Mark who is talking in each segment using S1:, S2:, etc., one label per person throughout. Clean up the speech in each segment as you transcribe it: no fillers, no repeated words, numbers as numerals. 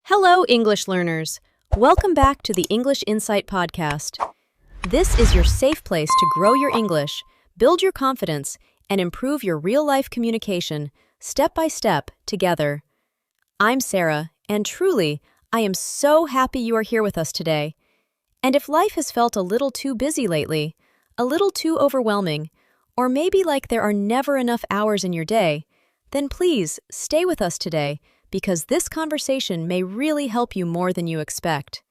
S1: Hello, English learners. Welcome back to the English Insight Podcast. This is your safe place to grow your English, build your confidence, and improve your real-life communication step by step together. I'm Sarah, and truly, I am so happy you are here with us today. And if life has felt a little too busy lately, a little too overwhelming, or maybe like there are never enough hours in your day, then please stay with us today because this conversation may really help you more than you expect.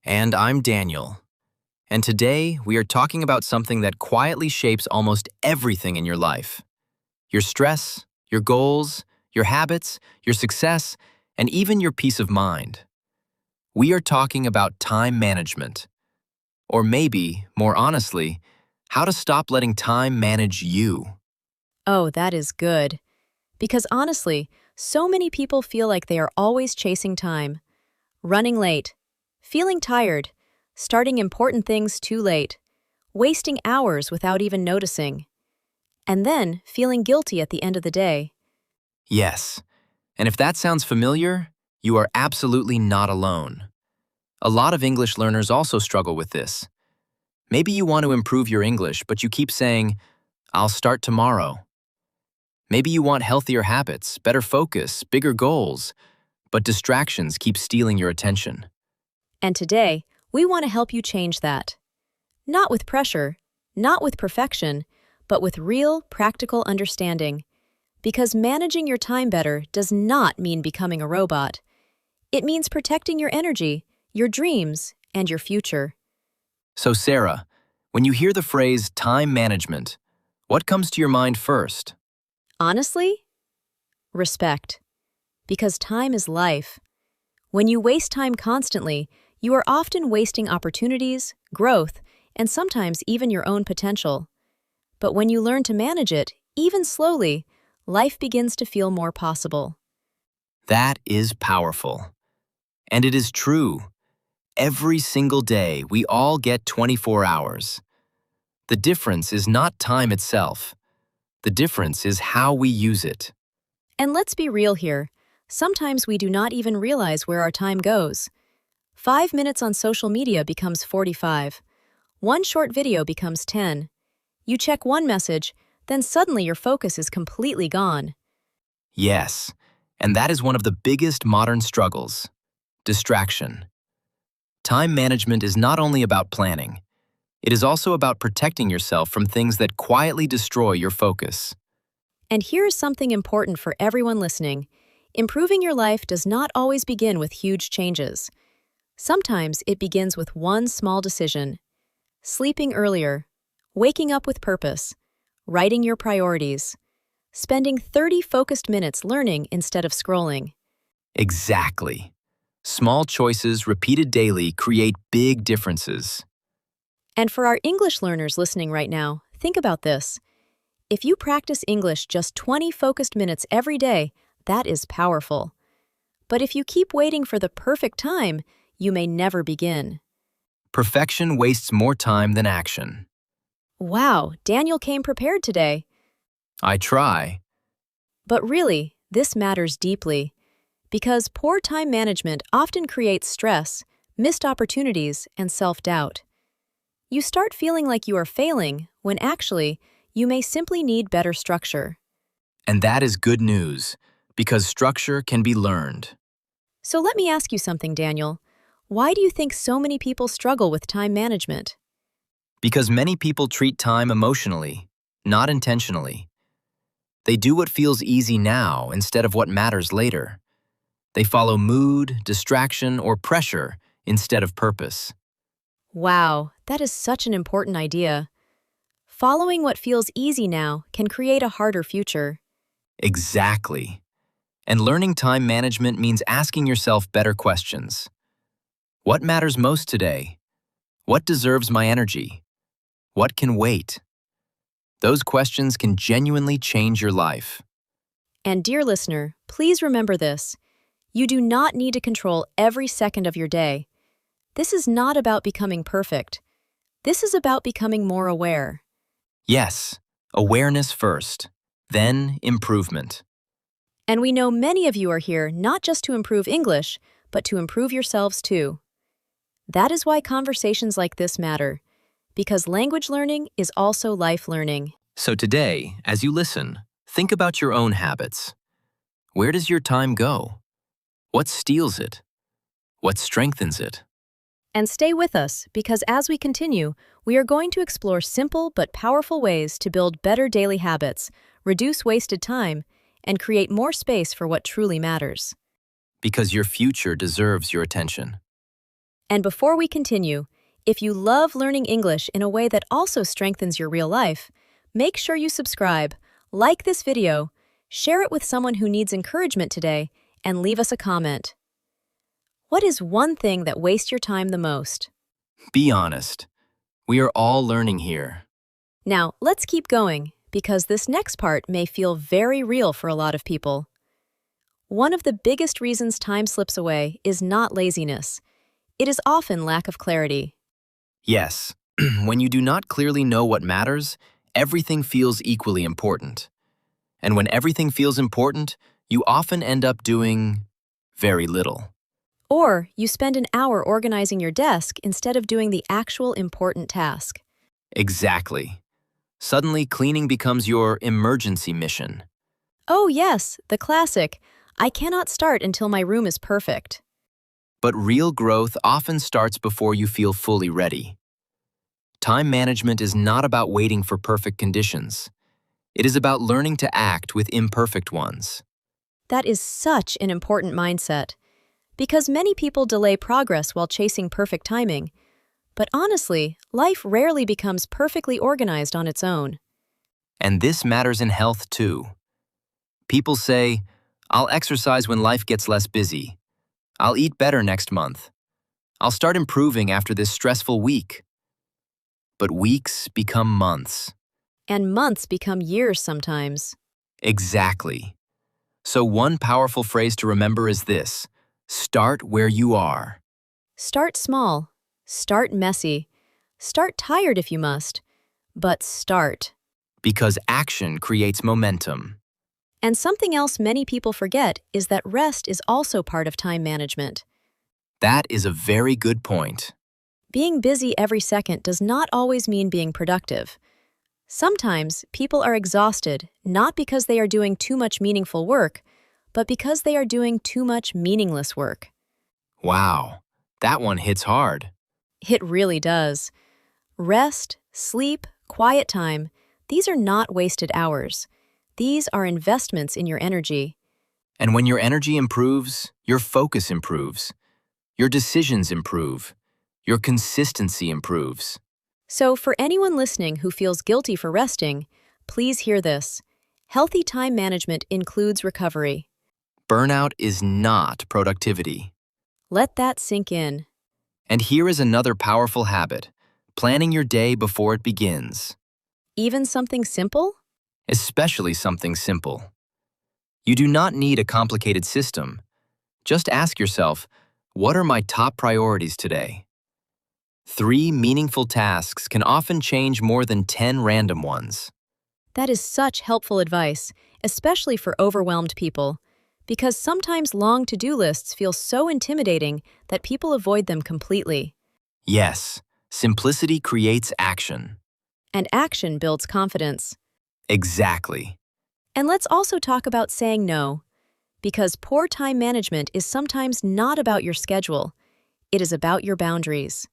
S2: And I'm Daniel. And today we are talking about something that quietly shapes almost everything in your life. Your stress, your goals, your habits, your success, and even your peace of mind. We are talking about time management. Or maybe, more honestly, how to stop letting time manage you.
S1: Oh, that is good. Because honestly, so many people feel like they are always chasing time, running late, feeling tired, starting important things too late, wasting hours without even noticing, and then feeling guilty at the end of the day.
S2: Yes, and if that sounds familiar, you are absolutely not alone. A lot of English learners also struggle with this. Maybe you want to improve your English, but you keep saying, "I'll start tomorrow." Maybe you want healthier habits, better focus, bigger goals, but distractions keep stealing your attention.
S1: And today, we want to help you change that. Not with pressure, not with perfection, but with real, practical understanding. Because managing your time better does not mean becoming a robot. It means protecting your energy, your dreams, and your future.
S2: So Sarah, when you hear the phrase time management, what comes to your mind first?
S1: Honestly, respect. Because time is life. When you waste time constantly, you are often wasting opportunities, growth, and sometimes even your own potential. But when you learn to manage it, even slowly, life begins to feel more possible.
S2: That is powerful. And it is true. Every single day, we all get 24 hours. The difference is not time itself. The difference is how we use it.
S1: And let's be real here. Sometimes we do not even realize where our time goes. 5 minutes on social media becomes 45. One short video becomes 10. You check one message, then suddenly your focus is completely gone.
S2: Yes, and that is one of the biggest modern struggles: distraction. Time management is not only about planning, it is also about protecting yourself from things that quietly destroy your focus.
S1: And here is something important for everyone listening. Improving your life does not always begin with huge changes. Sometimes it begins with one small decision: sleeping earlier, waking up with purpose, writing your priorities, spending 30 focused minutes learning instead of scrolling.
S2: Exactly. Small choices repeated daily create big differences.
S1: And for our English learners listening right now, think about this. If you practice English just 20 focused minutes every day, that is powerful. But if you keep waiting for the perfect time, you may never begin.
S2: Perfection wastes more time than action.
S1: Wow, Daniel came prepared today.
S2: I try.
S1: But really, this matters deeply. Because poor time management often creates stress, missed opportunities, and self-doubt. You start feeling like you are failing, when actually, you may simply need better structure.
S2: And that is good news, because structure can be learned.
S1: So let me ask you something, Daniel. Why do you think so many people struggle with time management?
S2: Because many people treat time emotionally, not intentionally. They do what feels easy now instead of what matters later. They follow mood, distraction, or pressure instead of purpose.
S1: Wow, that is such an important idea. Following what feels easy now can create a harder future.
S2: Exactly. And learning time management means asking yourself better questions. What matters most today? What deserves my energy? What can wait? Those questions can genuinely change your life.
S1: And dear listener, please remember this. You do not need to control every second of your day. This is not about becoming perfect. This is about becoming more aware.
S2: Yes, awareness first, then improvement.
S1: And we know many of you are here not just to improve English, but to improve yourselves too. That is why conversations like this matter, because language learning is also life learning.
S2: So today, as you listen, think about your own habits. Where does your time go? What steals it? What strengthens it?
S1: And stay with us, because as we continue, we are going to explore simple but powerful ways to build better daily habits, reduce wasted time, and create more space for what truly matters.
S2: Because your future deserves your attention.
S1: And before we continue, if you love learning English in a way that also strengthens your real life, make sure you subscribe, like this video, share it with someone who needs encouragement today, and leave us a comment. What is one thing that wastes your time the most?
S2: Be honest. We are all learning here.
S1: Now, let's keep going, because this next part may feel very real for a lot of people. One of the biggest reasons time slips away is not laziness. It is often lack of clarity.
S2: Yes, when you do not clearly know what matters, everything feels equally important. And when everything feels important, you often end up doing very little.
S1: Or you spend an hour organizing your desk instead of doing the actual important task.
S2: Exactly. Suddenly, cleaning becomes your emergency mission.
S1: Oh yes, the classic, I cannot start until my room is perfect.
S2: But real growth often starts before you feel fully ready. Time management is not about waiting for perfect conditions. It is about learning to act with imperfect ones.
S1: That is such an important mindset, because many people delay progress while chasing perfect timing. But honestly, life rarely becomes perfectly organized on its own.
S2: And this matters in health too. People say, I'll exercise when life gets less busy. I'll eat better next month. I'll start improving after this stressful week. But weeks become months.
S1: And months become years sometimes.
S2: Exactly. So one powerful phrase to remember is this: start where you are.
S1: Start small. Start messy. Start tired if you must. But start.
S2: Because action creates momentum.
S1: And something else many people forget is that rest is also part of time management.
S2: That is a very good point.
S1: Being busy every second does not always mean being productive. Sometimes people are exhausted not because they are doing too much meaningful work, but because they are doing too much meaningless work.
S2: Wow, that one hits hard.
S1: It really does. Rest, sleep, quiet time, these are not wasted hours. These are investments in your energy.
S2: And when your energy improves, your focus improves. Your decisions improve. Your consistency improves.
S1: So for anyone listening who feels guilty for resting, please hear this. Healthy time management includes recovery.
S2: Burnout is not productivity.
S1: Let that sink in.
S2: And here is another powerful habit: planning your day before it begins.
S1: Even something simple?
S2: Especially something simple. You do not need a complicated system. Just ask yourself, what are my top priorities today? 3 meaningful tasks can often change more than 10 random ones.
S1: That is such helpful advice, especially for overwhelmed people, because sometimes long to-do lists feel so intimidating that people avoid them completely.
S2: Yes, simplicity creates action.
S1: And action builds confidence.
S2: Exactly.
S1: And let's also talk about saying no, because poor time management is sometimes not about your schedule. It is about your boundaries.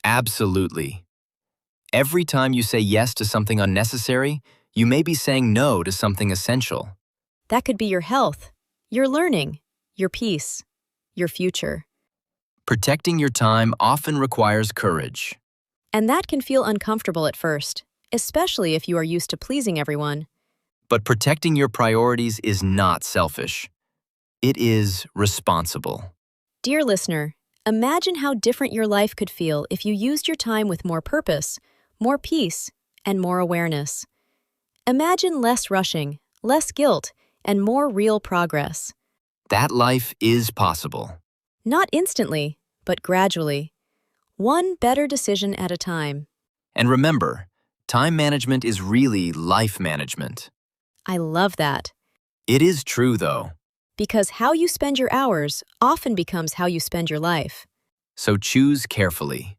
S2: Absolutely. Every time you say yes to something unnecessary, you may be saying no to something essential.
S1: That could be your health, your learning, your peace, your future.
S2: Protecting your time often requires courage.
S1: And that can feel uncomfortable at first, especially if you are used to pleasing everyone.
S2: But protecting your priorities is not selfish. It is responsible.
S1: Dear listener, imagine how different your life could feel if you used your time with more purpose, more peace, and more awareness. Imagine less rushing, less guilt, and more real progress.
S2: That life is possible.
S1: Not instantly, but gradually. One better decision at a time.
S2: And remember, time management is really life management.
S1: I love that.
S2: It is true, though.
S1: Because how you spend your hours often becomes how you spend your life.
S2: So choose carefully.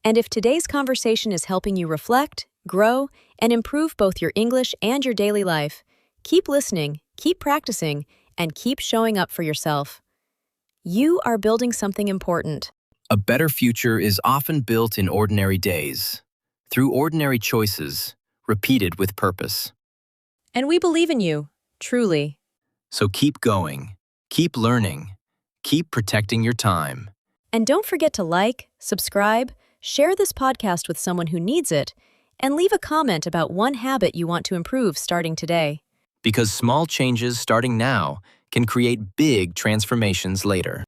S1: And if today's conversation is helping you reflect, grow, and improve both your English and your daily life, keep listening, keep practicing, and keep showing up for yourself. You are building something important.
S2: A better future is often built in ordinary days, through ordinary choices, repeated with purpose.
S1: And we believe in you, truly.
S2: So keep going, keep learning, keep protecting your time.
S1: And don't forget to like, subscribe, share this podcast with someone who needs it, and leave a comment about one habit you want to improve starting today.
S2: Because small changes starting now can create big transformations later.